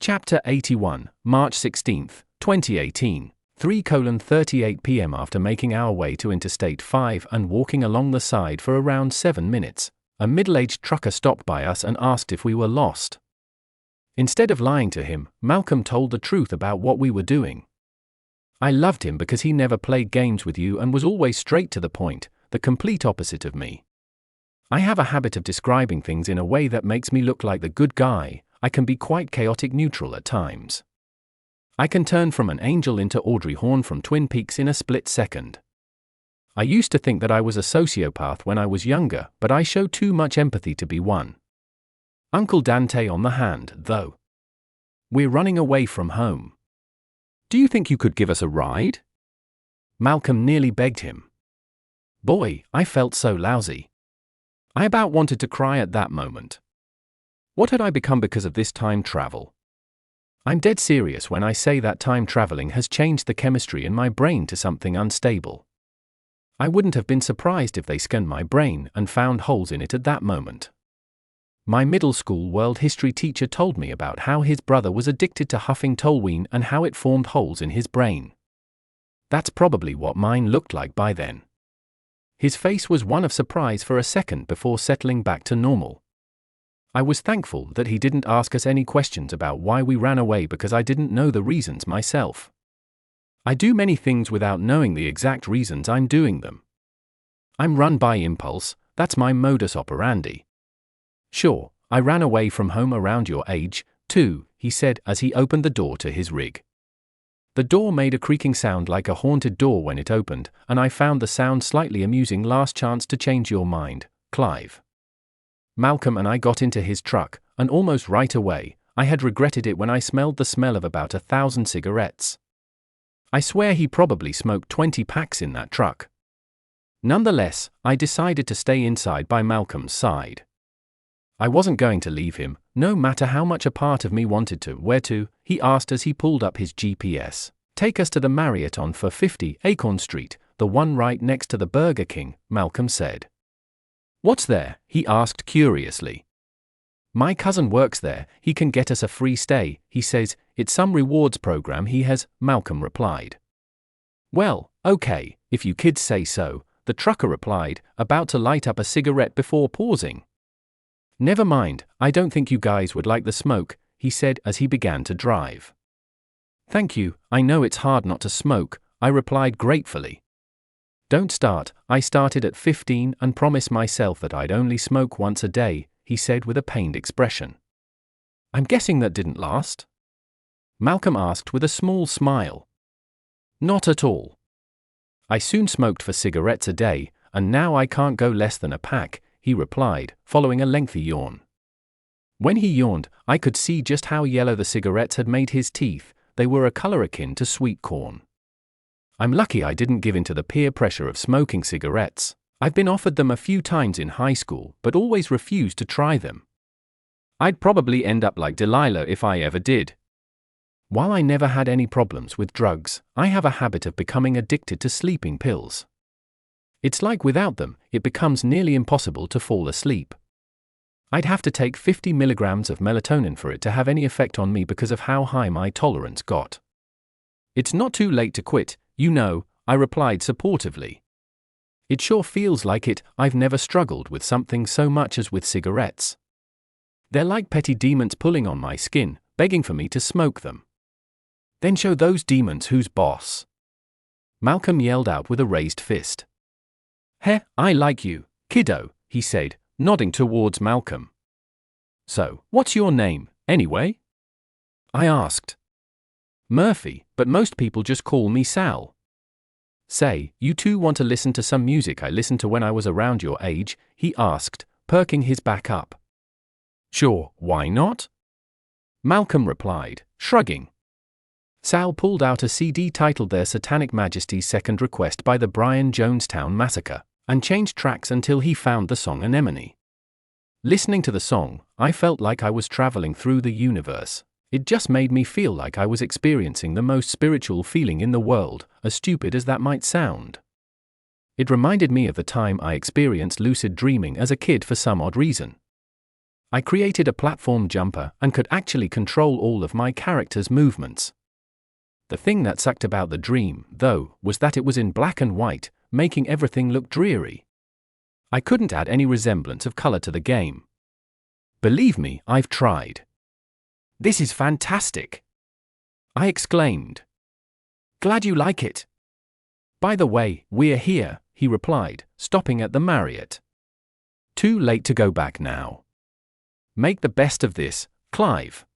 Chapter 81, March 16, 2018, 3:38 p.m. After making our way to Interstate 5 and walking along the side for around 7 minutes, a middle-aged trucker stopped by us and asked if we were lost. Instead of lying to him, Malcolm told the truth about what we were doing. I loved him because he never played games with you and was always straight to the point, the complete opposite of me. I have a habit of describing things in a way that makes me look like the good guy. I can be quite chaotic neutral at times. I can turn from an angel into Audrey Horne from Twin Peaks in a split second. I used to think that I was a sociopath when I was younger, but I show too much empathy to be one. Uncle Dante on the hand, though. We're running away from home. Do you think you could give us a ride? Malcolm nearly begged him. Boy, I felt so lousy. I about wanted to cry at that moment. What had I become because of this time travel? I'm dead serious when I say that time traveling has changed the chemistry in my brain to something unstable. I wouldn't have been surprised if they scanned my brain and found holes in it at that moment. My middle school world history teacher told me about how his brother was addicted to huffing toluene and how it formed holes in his brain. That's probably what mine looked like by then. His face was one of surprise for a second before settling back to normal. I was thankful that he didn't ask us any questions about why we ran away because I didn't know the reasons myself. I do many things without knowing the exact reasons I'm doing them. I'm run by impulse, that's my modus operandi. Sure, I ran away from home around your age, too, he said as he opened the door to his rig. The door made a creaking sound like a haunted door when it opened, and I found the sound slightly amusing. Last chance to change your mind, Clive. Malcolm and I got into his truck, and almost right away, I had regretted it when I smelled the smell of about 1,000 cigarettes. I swear he probably smoked 20 packs in that truck. Nonetheless, I decided to stay inside by Malcolm's side. I wasn't going to leave him, no matter how much a part of me wanted to. Where to? He asked as he pulled up his GPS. Take us to the Mariott on 450 Acorn Street, the one right next to the Burger King, Malcolm said. What's there? He asked curiously. My cousin works there, he can get us a free stay, he says, it's some rewards program he has, Malcolm replied. Well, okay, if you kids say so, the trucker replied, about to light up a cigarette before pausing. Never mind, I don't think you guys would like the smoke, he said as he began to drive. Thank you, I know it's hard not to smoke, I replied gratefully. Don't start, I started at 15 and promised myself that I'd only smoke once a day, he said with a pained expression. I'm guessing that didn't last? Malcolm asked with a small smile. Not at all. I soon smoked 4 cigarettes a day, and now I can't go less than a pack, he replied, following a lengthy yawn. When he yawned, I could see just how yellow the cigarettes had made his teeth. They were a color akin to sweet corn. I'm lucky I didn't give in to the peer pressure of smoking cigarettes. I've been offered them a few times in high school, but always refused to try them. I'd probably end up like Delilah if I ever did. While I never had any problems with drugs, I have a habit of becoming addicted to sleeping pills. It's like without them, it becomes nearly impossible to fall asleep. I'd have to take 50 milligrams of melatonin for it to have any effect on me because of how high my tolerance got. It's not too late to quit, you know, I replied supportively. It sure feels like it. I've never struggled with something so much as with cigarettes. They're like petty demons pulling on my skin, begging for me to smoke them. Then show those demons who's boss. Malcolm yelled out with a raised fist. Heh, I like you, kiddo, he said, nodding towards Malcolm. So, what's your name, anyway? I asked. Murphy, but most people just call me Sal. Say, you two want to listen to some music I listened to when I was around your age? He asked, perking his back up. Sure, why not? Malcolm replied, shrugging. Sal pulled out a CD titled Their Satanic Majesty's Second Request by the Brian Jonestown Massacre, and changed tracks until he found the song Anemone. Listening to the song, I felt like I was traveling through the universe. It just made me feel like I was experiencing the most spiritual feeling in the world, as stupid as that might sound. It reminded me of the time I experienced lucid dreaming as a kid for some odd reason. I created a platform jumper and could actually control all of my character's movements. The thing that sucked about the dream, though, was that it was in black and white, making everything look dreary. I couldn't add any resemblance of color to the game. Believe me, I've tried. This is fantastic! I exclaimed. Glad you like it. By the way, we're here, he replied, stopping at the Mariott. Too late to go back now. Make the best of this, Clive.